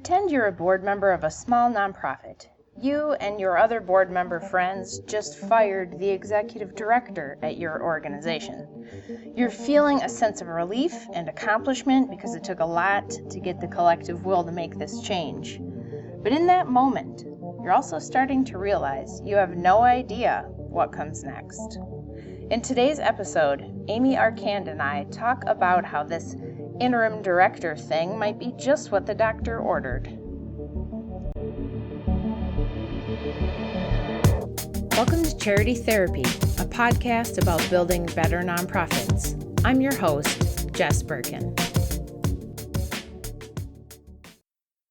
Pretend you're a board member of a small nonprofit. You and your other board member friends just fired the executive director at your organization. You're feeling a sense of relief and accomplishment because it took a lot to get the collective will to make this change. But in that moment, you're also starting to realize you have no idea what comes next. In today's episode, Amy Arcand and I talk about how this interim director thing might be just what the doctor ordered. Welcome to Charity Therapy, a podcast about building better nonprofits. I'm your host, Jess Birken.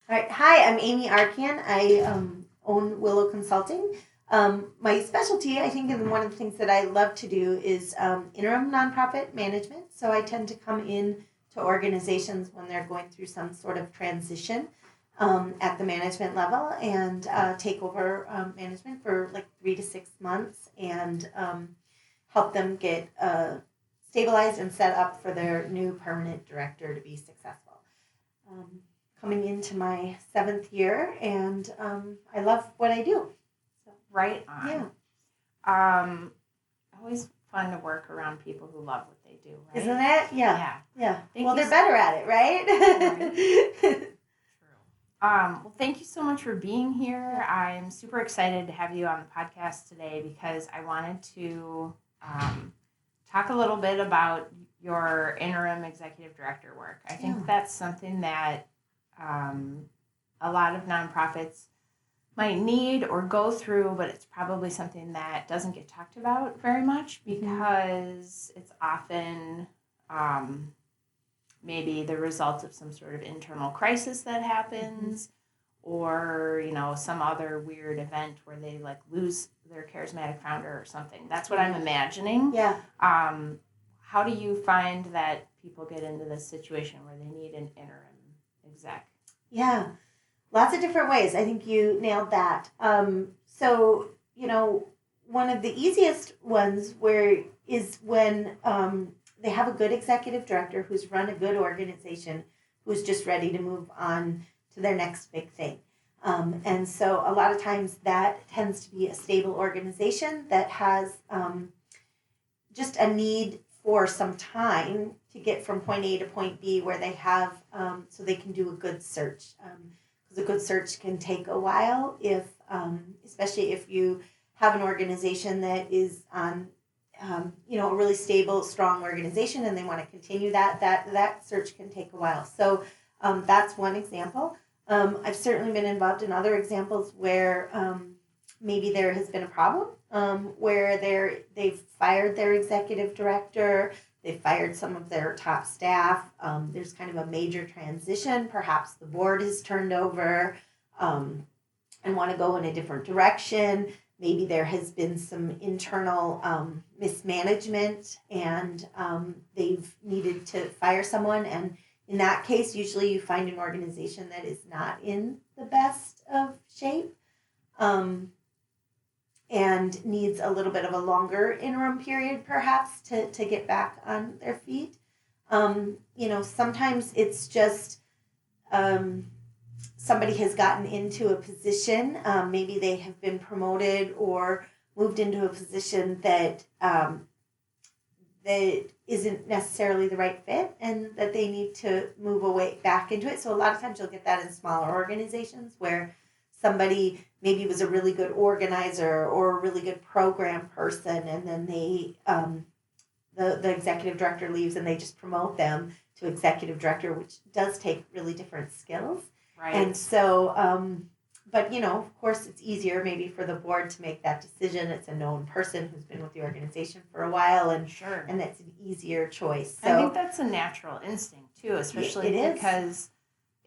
All right. Hi, I'm Amy Arcand. I own Willow Consulting. My specialty, I think, and one of the things that I love to do is interim nonprofit management. So I tend to come in to organizations when they're going through some sort of transition at the management level and take over management for like 3 to 6 months and help them get stabilized and set up for their new permanent director to be successful. Coming into my 7th year, and I love what I do. So, right on. Yeah. Always fun to work around people who love what they do, right? Isn't it? Yeah. Well, they're better at it, right? True. Well, thank you so much for being here. I'm super excited to have you on the podcast today because I wanted to talk a little bit about your interim executive director work. I think that's something that a lot of nonprofits might need or go through, but it's probably something that doesn't get talked about very much because it's often maybe the result of some sort of internal crisis that happens or, some other weird event where they like lose their charismatic founder or something. That's what I'm imagining. Yeah. How do you find that people get into this situation where they need an interim exec? Yeah, lots of different ways. I think you nailed that. So, one of the easiest ones is when they have a good executive director who's run a good organization who's just ready to move on to their next big thing. And so a lot of times that tends to be a stable organization that has just a need for some time to get from point A to point B where they have, so they can do a good search. Because a good search can take a while especially if you have an organization that is on, a really stable, strong organization and they want to continue that search can take a while. So that's one example. I've certainly been involved in other examples where maybe there has been a problem where they've fired their executive director, they've fired some of their top staff, there's kind of a major transition, perhaps the board has turned over and want to go in a different direction. Maybe there has been some internal mismanagement and they've needed to fire someone. And in that case, usually you find an organization that is not in the best of shape and needs a little bit of a longer interim period, perhaps, to get back on their feet. Sometimes it's just somebody has gotten into a position, maybe they have been promoted or moved into a position that that isn't necessarily the right fit and that they need to move away back into it. So a lot of times you'll get that in smaller organizations where somebody maybe was a really good organizer or a really good program person and then they the executive director leaves and they just promote them to executive director, which does take really different skills. Right. And so, but, of course, it's easier maybe for the board to make that decision. It's a known person who's been with the organization for a while, and sure. And that's an easier choice. So, I think that's a natural instinct, too, especially because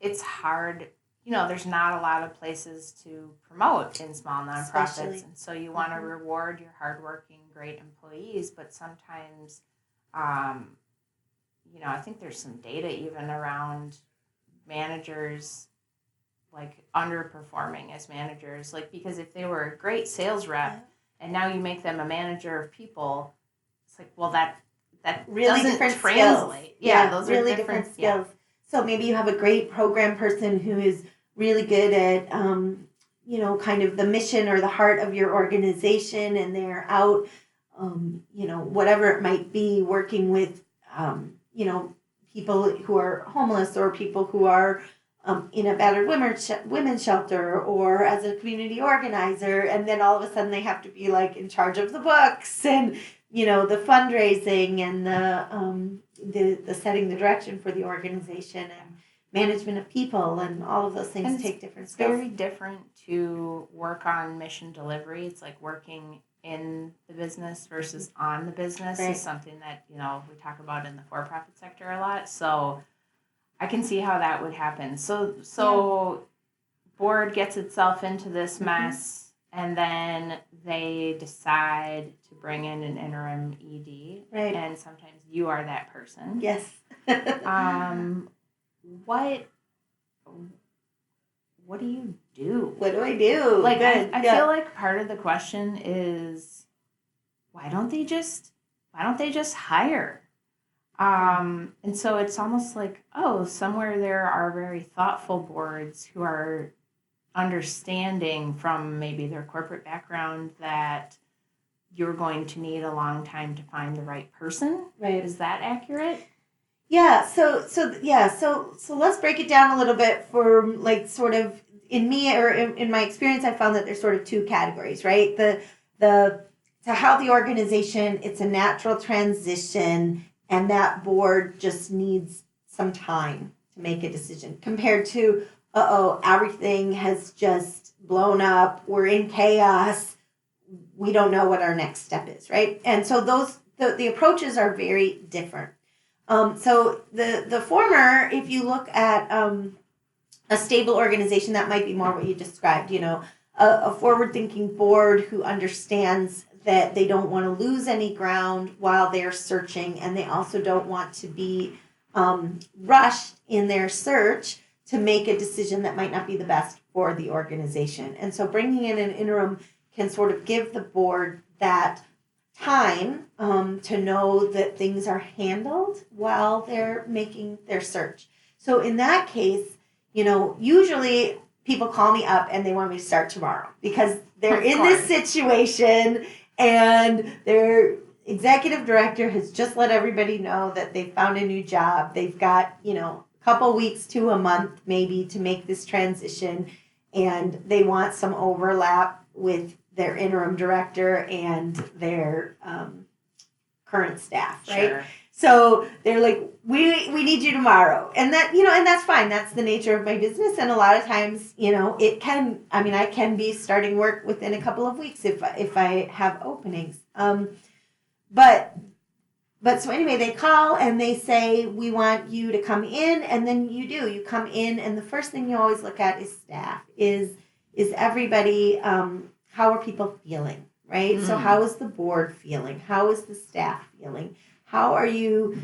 it's hard. There's not a lot of places to promote in small nonprofits, and so you want to reward your hardworking, great employees, but sometimes, I think there's some data even around managers like underperforming as managers, like because if they were a great sales rep and now you make them a manager of people, it's like, well, that really doesn't translate. Those are really different skills. So maybe you have a great program person who is really good at, kind of the mission or the heart of your organization, and they're out, whatever it might be, working with, people who are homeless or people who are in a battered women's shelter or as a community organizer, and then all of a sudden they have to be like in charge of the books and the fundraising and the setting the direction for the organization and management of people, and all of those things take different skills. It's very different to work on mission delivery. It's like working in the business versus on the business is something that we talk about in the for-profit sector a lot. So I can see how that would happen. So board gets itself into this mess, and then they decide to bring in an interim ED, right? And sometimes you are that person. Yes. What do you do? What do I do? Like, I feel like part of the question is, why don't they just hire? And so it's almost like, somewhere there are very thoughtful boards who are understanding from maybe their corporate background that you're going to need a long time to find the right person. Right. Is that accurate? Yeah. So let's break it down a little bit for like sort of in me or in my experience, I found that there's sort of two categories, right? To how the organization, it's a natural transition, and that board just needs some time to make a decision compared to, everything has just blown up. We're in chaos. We don't know what our next step is, right? And so the approaches are very different. So the former, if you look at a stable organization, that might be more what you described, a forward-thinking board who understands that they don't want to lose any ground while they're searching, and they also don't want to be rushed in their search to make a decision that might not be the best for the organization. And so bringing in an interim can sort of give the board that time to know that things are handled while they're making their search. So in that case, usually people call me up and they want me to start tomorrow because they're in this situation and their executive director has just let everybody know that they found a new job. They've got, a couple weeks to a month maybe to make this transition, and they want some overlap with their interim director and their current staff, right? Sure. So they're like, we need you tomorrow. And that, and that's fine. That's the nature of my business. And a lot of times, I can be starting work within a couple of weeks if I have openings. But so anyway, they call and they say, we want you to come in, and then you come in, and the first thing you always look at is staff. Is everybody, how are people feeling, right? Mm-hmm. So how is the board feeling? How is the staff feeling? How are you,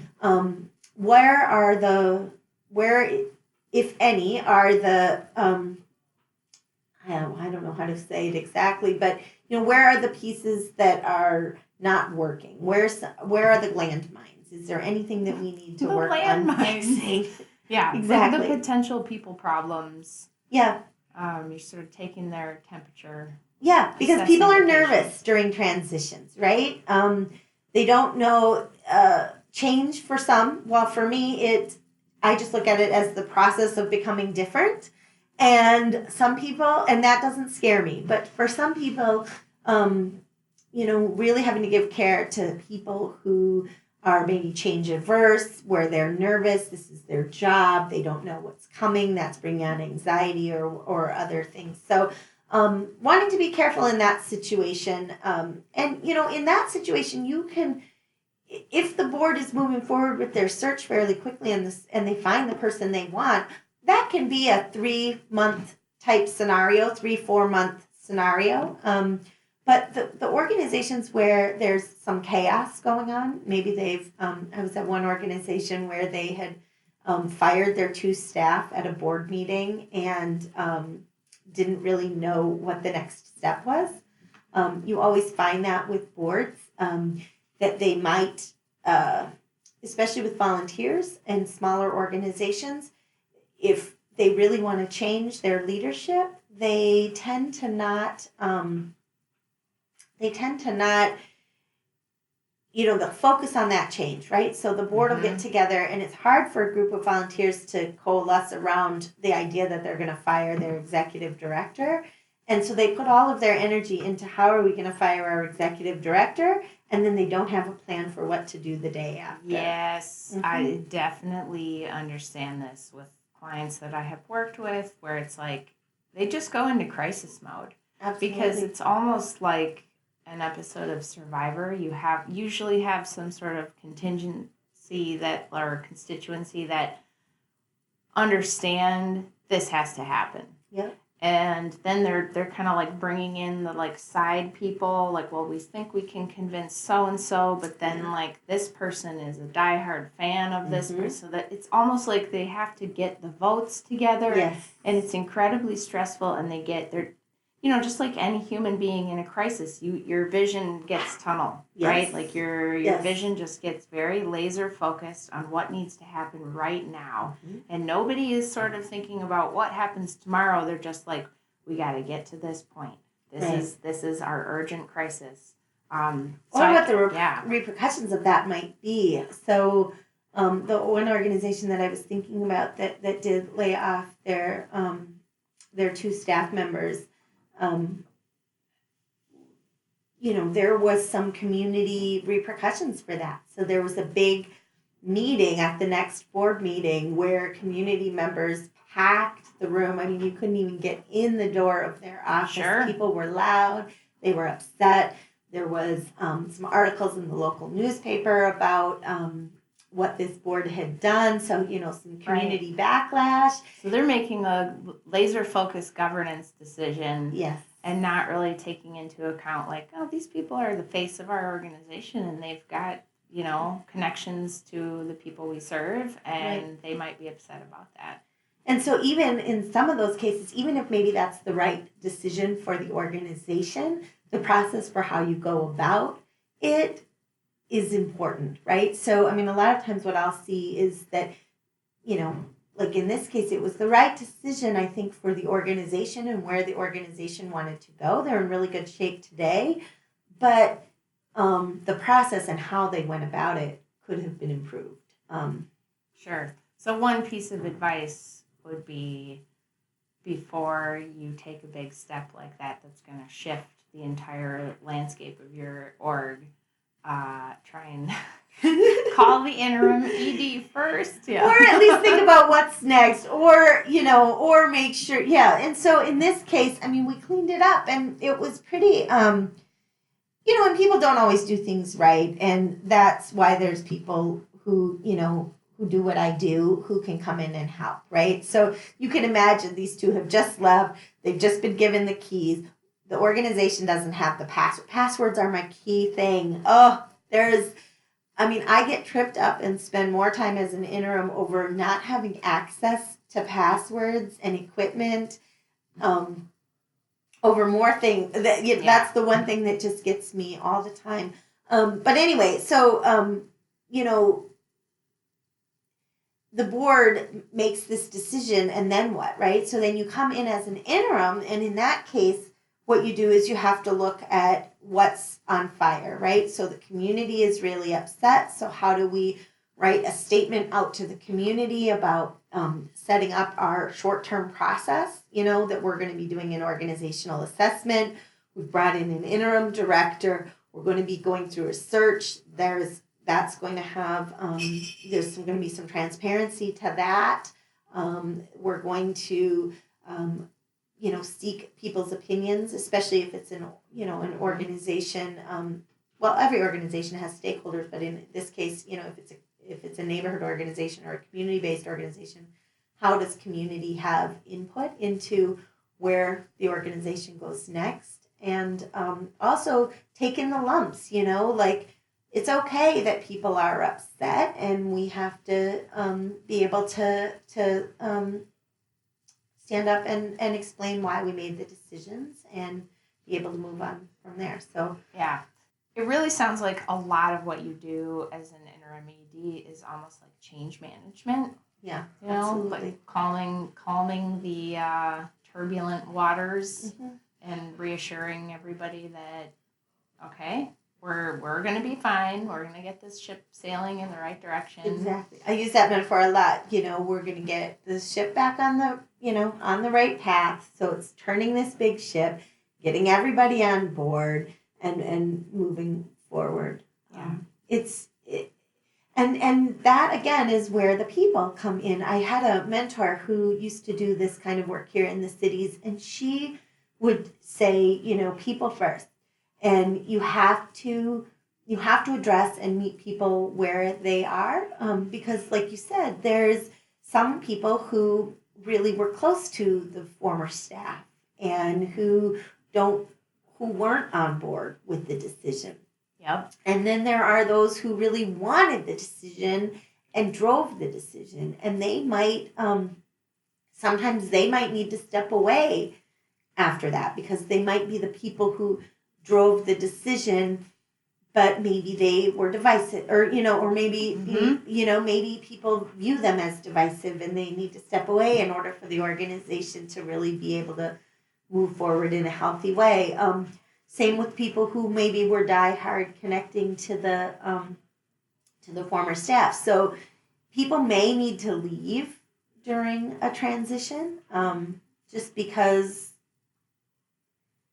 where, if any, are the, I don't know how to say it exactly, but, where are the pieces that are not working? Where are the landmines? Is there anything that we need to work on fixing? Yeah, exactly. Like the potential people problems. Yeah. You're sort of taking their temperature. Yeah, because people are nervous during transitions, right? They don't know change for some. Well, for me, I just look at it as the process of becoming different. And some people, and that doesn't scare me, but for some people, really having to give care to people who are maybe change averse, where they're nervous, this is their job, they don't know what's coming, that's bringing on anxiety or other things. So wanting to be careful in that situation. And, in that situation, you can, if the board is moving forward with their search fairly quickly and they find the person they want, that can be a 3-month type scenario, 3-4 month scenario. But the organizations where there's some chaos going on, maybe I was at one organization where they had fired their 2 staff at a board meeting and didn't really know what the next step was. You always find that with boards, that they might, especially with volunteers and smaller organizations, if they really want to change their leadership, they tend to not, they'll focus on that change, right? So the board will get together, and it's hard for a group of volunteers to coalesce around the idea that they're going to fire their executive director. And so they put all of their energy into how are we going to fire our executive director, and then they don't have a plan for what to do the day after. Yes, I definitely understand this with clients that I have worked with, where it's like they just go into crisis mode. Absolutely. Because it's almost like an episode of Survivor. You usually have some sort of contingency or constituency that understand this has to happen. Yep. And then they're kind of like bringing in the like side people, like, well, we think we can convince so and so, but then like this person is a diehard fan of this person, so that it's almost like they have to get the votes together. Yes. And it's incredibly stressful, and they get their, just like any human being in a crisis, your vision gets tunnel, right? Like your vision just gets very laser focused on what needs to happen right now. And nobody is sort of thinking about what happens tomorrow. They're just like, we got to get to this point. This is our urgent crisis. What the repercussions of that might be. So the one organization that I was thinking about that did lay off their 2 staff members, there was some community repercussions for that. So there was a big meeting at the next board meeting where community members packed the room. I mean, you couldn't even get in the door of their office. Sure. People were loud. They were upset. There was some articles in the local newspaper about what this board had done. So, some community backlash. So they're making a laser-focused governance decision. Yes. And not really taking into account, like, oh, these people are the face of our organization, and they've got, connections to the people we serve, and they might be upset about that. And so even in some of those cases, even if maybe that's the right decision for the organization, the process for how you go about it is important, right? So, I mean, a lot of times what I'll see is that, like in this case, it was the right decision, I think, for the organization and where the organization wanted to go. They're in really good shape today, but the process and how they went about it could have been improved. Sure. So one piece of advice would be, before you take a big step like that that's going to shift the entire landscape of your org, try and call the interim ED first. Yeah. Or at least think about what's next, or make sure. Yeah. And so in this case, I mean, we cleaned it up, and it was pretty, and people don't always do things right. And that's why there's people who do what I do, who can come in and help, right? So you can imagine these 2 have just left. They've just been given the keys. The organization doesn't have the password. Passwords are my key thing. I get tripped up and spend more time as an interim over not having access to passwords and equipment, over more things. That's the one thing that just gets me all the time. But anyway, so, the board makes this decision, and then what, right? So then you come in as an interim, and in that case, what you do is you have to look at what's on fire, right? So the community is really upset. So how do we write a statement out to the community about setting up our short-term process, that we're going to be doing an organizational assessment. We've brought in an interim director. We're going to be going through a search. That's going to have, there's going to be some transparency to that. We're going to, seek people's opinions, especially if it's an organization. Every organization has stakeholders, but in this case, if it's a neighborhood organization or a community-based organization, how does community have input into where the organization goes next? And also take in the lumps, it's okay that people are upset, and we have to be able to stand up and explain why we made the decisions and be able to move on from there. So yeah, it really sounds like a lot of what you do as an interim ED is almost like change management. Yeah, you know, absolutely. like calming the turbulent waters and reassuring everybody that, okay, we're going to be fine. We're going to get this ship sailing in the right direction. Exactly. I use that metaphor a lot. You know, we're going to get the ship back on the, on the right path. So it's turning this big ship, getting everybody on board and moving forward. Yeah. And that again is where the people come in. I had a mentor who used to do this kind of work here in the cities, and she would say, people first. And you have to address and meet people where they are, because like you said, there's some people who really were close to the former staff and who weren't on board with the decision. Yep. And then there are those who really wanted the decision and drove the decision, and they might sometimes they might need to step away after that, because they might be the people who drove the decision, but maybe they were divisive, or maybe maybe people view them as divisive and they need to step away in order for the organization to really be able to move forward in a healthy way. Same with people who maybe were diehard connecting to the former staff. So people may need to leave during a transition, just because.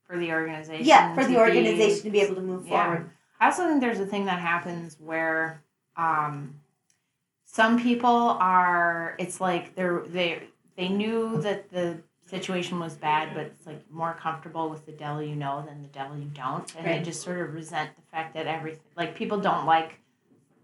For the organization. Yeah, for the organization to be able to move forward. I also think there's a thing that happens where some people are. It's like they knew that the situation was bad, but it's like more comfortable with the devil you know than the devil you don't, and Right. they just sort of resent the fact that everything, like, people don't like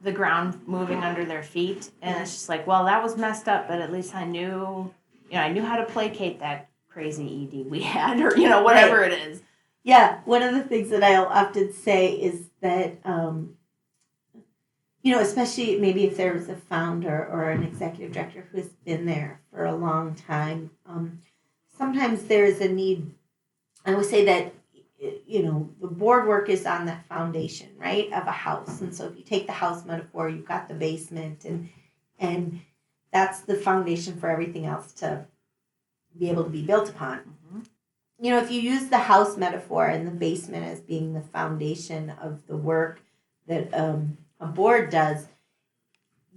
the ground moving under their feet, and it's just like, well, that was messed up, but at least I knew how to placate that crazy ED we had, or whatever Right. it is. Yeah, one of the things that I'll often say is that especially maybe if there was a founder or an executive director who's been there for a long time, sometimes there is a need. I would say that the board work is on that foundation, right, of a house. And so if you take the house metaphor, you've got the basement, and that's the foundation for everything else to be able to be built upon. Mm-hmm. If you use the house metaphor and the basement as being the foundation of the work that a board does,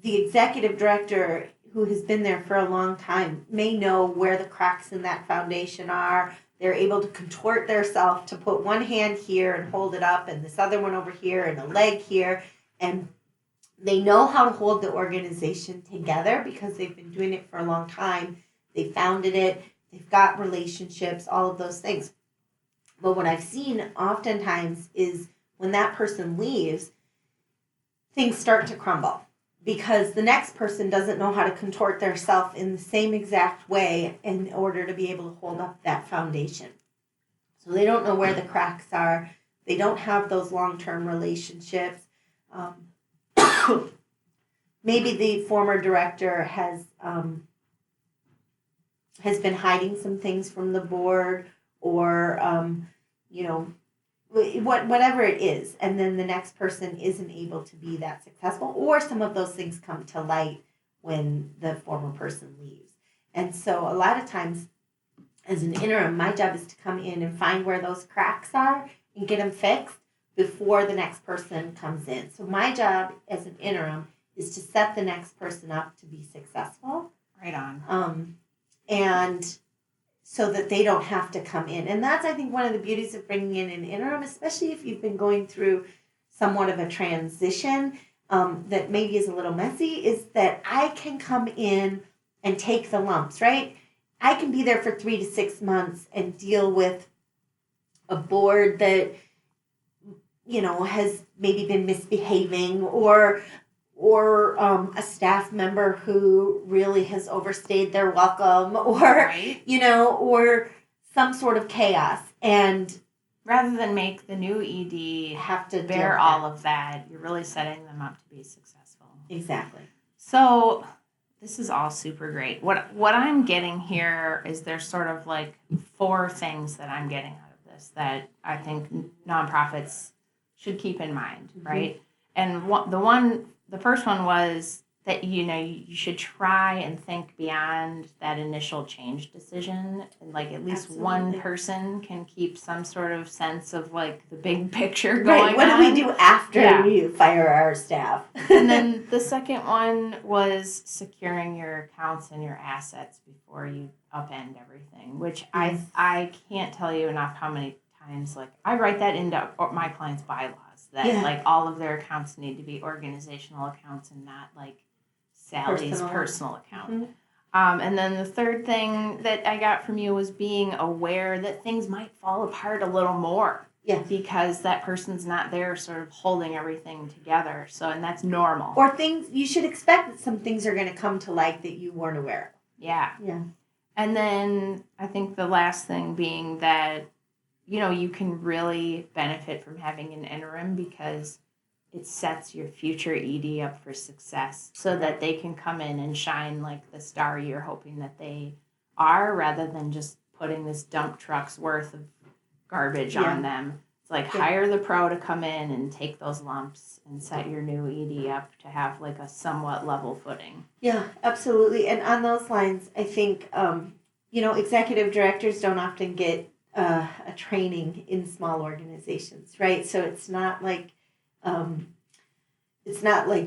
the executive director who has been there for a long time may know where the cracks in that foundation are. They're able to contort themselves to put one hand here and hold it up, and this other one over here, and a leg here. And they know how to hold the organization together because they've been doing it for a long time. They founded it. They've got relationships, all of those things. But what I've seen oftentimes is when that person leaves, things start to crumble because the next person doesn't know how to contort themselves in the same exact way in order to be able to hold up that foundation. So they don't know where the cracks are. They don't have those long-term relationships. Maybe the former director has been hiding some things from the board, or whatever it is, and then the next person isn't able to be that successful, or some of those things come to light when the former person leaves. And so a lot of times as an interim, my job is to come in and find where those cracks are and get them fixed before the next person comes in. So my job as an interim is to set the next person up to be successful. Right on. And so that they don't have to come in. And that's, I think, one of the beauties of bringing in an interim, especially if you've been going through somewhat of a transition that maybe is a little messy, is that I can come in and take the lumps, right? I can be there for 3 to 6 months and deal with a board that, has maybe been misbehaving, or a staff member who really has overstayed their welcome, or, right. Or some sort of chaos. And rather than make the new ED have to bear all of that, you're really setting them up to be successful. Exactly. So this is all super great. What I'm getting here is there's sort of like 4 things that I'm getting out of this that I think nonprofits should keep in mind, right? And the first one was that, you should try and think beyond that initial change decision. And like at least one person can keep some sort of sense of like the big picture going on. Right, what do we do after we fire our staff? And then the second one was securing your accounts and your assets before you upend everything, which I can't tell you enough how many times, like, I write that into my clients' bylaws that like all of their accounts need to be organizational accounts and not like Sally's personal account. Mm-hmm. And then the third thing that I got from you was being aware that things might fall apart a little more. Yeah. Because that person's not there sort of holding everything together. So, and that's normal. Or things, you should expect that some things are going to come to light that you weren't aware of. Yeah. Yeah. And then I think the last thing being that, you can really benefit from having an interim because it sets your future ED up for success so that they can come in and shine like the star you're hoping that they are, rather than just putting this dump truck's worth of garbage on them. It's like hire the pro to come in and take those lumps and set your new ED up to have like a somewhat level footing. Yeah, absolutely. And on those lines, I think, executive directors don't often get a training in small organizations, right? So it's not like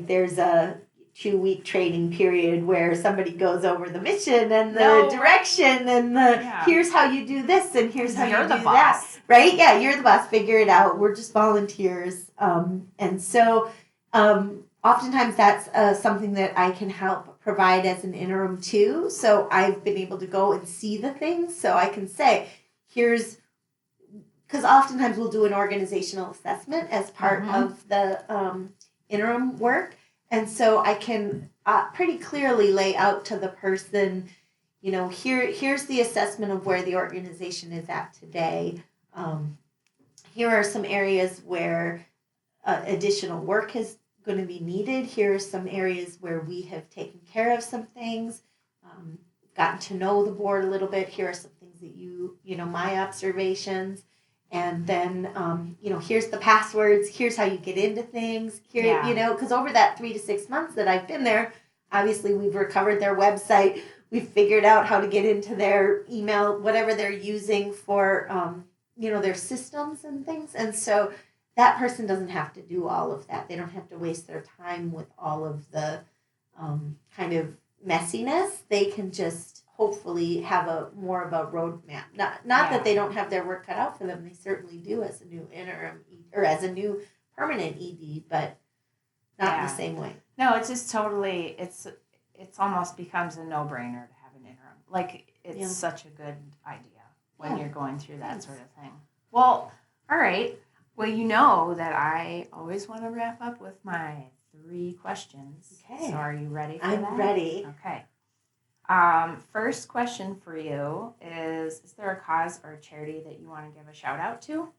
there's a 2-week training period where somebody goes over the mission and the direction and here's how you do this and here's how you do that. Right? Yeah, you're the boss. Figure it out. We're just volunteers. And so oftentimes that's something that I can help provide as an interim too. So I've been able to go and see the things. So I can say, because oftentimes we'll do an organizational assessment as part of the interim work. And so I can pretty clearly lay out to the person, here's the assessment of where the organization is at today. Here are some areas where additional work is going to be needed. Here are some areas where we have taken care of some things, gotten to know the board a little bit. Here are some things that my observations. And then, here's the passwords. Here's how you get into things. Here, because over that 3 to 6 months that I've been there, obviously we've recovered their website. We've figured out how to get into their email, whatever they're using for, their systems and things. And so that person doesn't have to do all of that. They don't have to waste their time with all of the kind of messiness. They can just hopefully have more of a roadmap. Not that they don't have their work cut out for them. They certainly do as a new interim or as a new permanent ED, but not in the same way. No, it's just totally. It's almost becomes a no-brainer to have an interim. Like it's such a good idea when you're going through that sort of thing. Well, all right. Well, you know that I always want to wrap up with my 3 questions. Okay. So are you ready for that? I'm ready. Okay. First question for you is there a cause or a charity that you want to give a shout out to?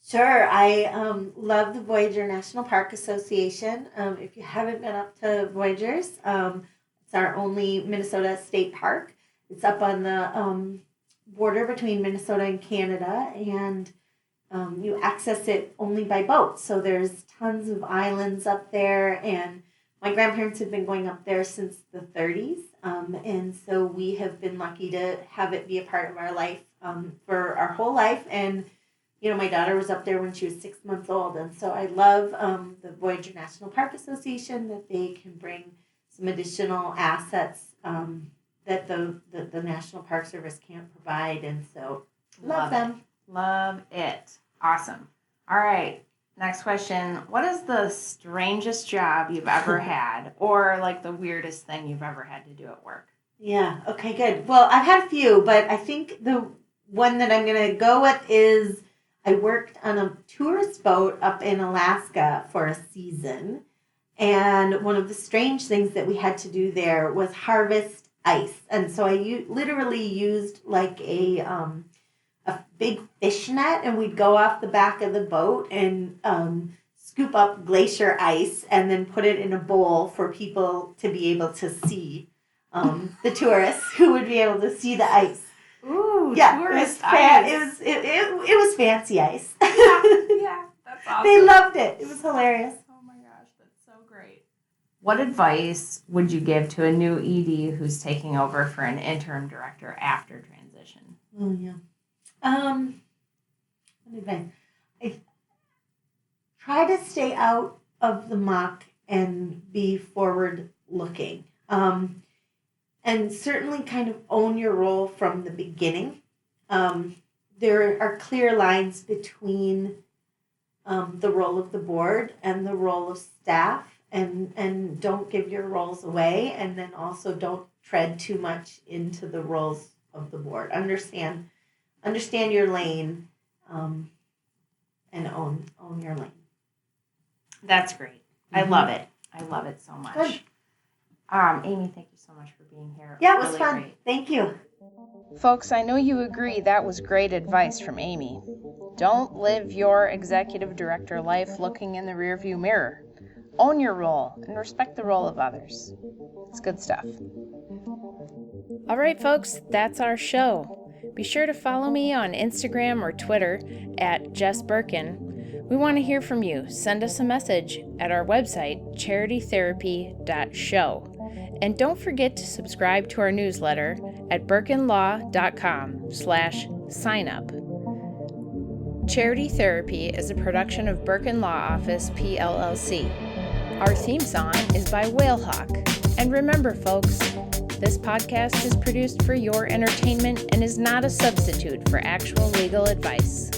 Sure. I love the Voyager National Park Association. If you haven't been up to Voyagers, it's our only Minnesota state park. It's up on the border between Minnesota and Canada, and you access it only by boat. So there's tons of islands up there, and my grandparents have been going up there since the 30s. And so we have been lucky to have it be a part of our life for our whole life. And, my daughter was up there when she was 6 months old. And so I love the Voyager National Park Association, that they can bring some additional assets that the National Park Service can't provide. And so love them. Love it. Awesome. All right. Next question. What is the strangest job you've ever had, or like the weirdest thing you've ever had to do at work? Yeah. Okay, good. Well, I've had a few, but I think the one that I'm going to go with is I worked on a tourist boat up in Alaska for a season. And one of the strange things that we had to do there was harvest ice. And so I literally used like a big fish net, and we'd go off the back of the boat and scoop up glacier ice and then put it in a bowl for people to be able to see, the tourists who would be able to see the ice. Ooh, yeah, tourist ice. It was fancy ice. Yeah, that's awesome. They loved it. It was hilarious. Oh my gosh, that's so great. What advice would you give to a new ED who's taking over for an interim director after transition? Oh, yeah. What advice? I try to stay out of the muck and be forward looking. And certainly kind of own your role from the beginning. There are clear lines between the role of the board and the role of staff, and don't give your roles away, and then also don't tread too much into the roles of the board. Understand your lane, and own your lane. That's great. I love it. I love it so much. Good. Amy, thank you so much for being here. Yeah, it was really fun. Great. Thank you. Folks, I know you agree that was great advice from Amy. Don't live your executive director life looking in the rearview mirror. Own your role and respect the role of others. It's good stuff. All right, folks, that's our show. Be sure to follow me on Instagram or Twitter at Jess Birken. We want to hear from you. Send us a message at our website, charitytherapy.show. And don't forget to subscribe to our newsletter at birkenlaw.com/signup. Charity Therapy is a production of Birken Law Office, PLLC. Our theme song is by Whalehawk. And remember, folks, this podcast is produced for your entertainment and is not a substitute for actual legal advice.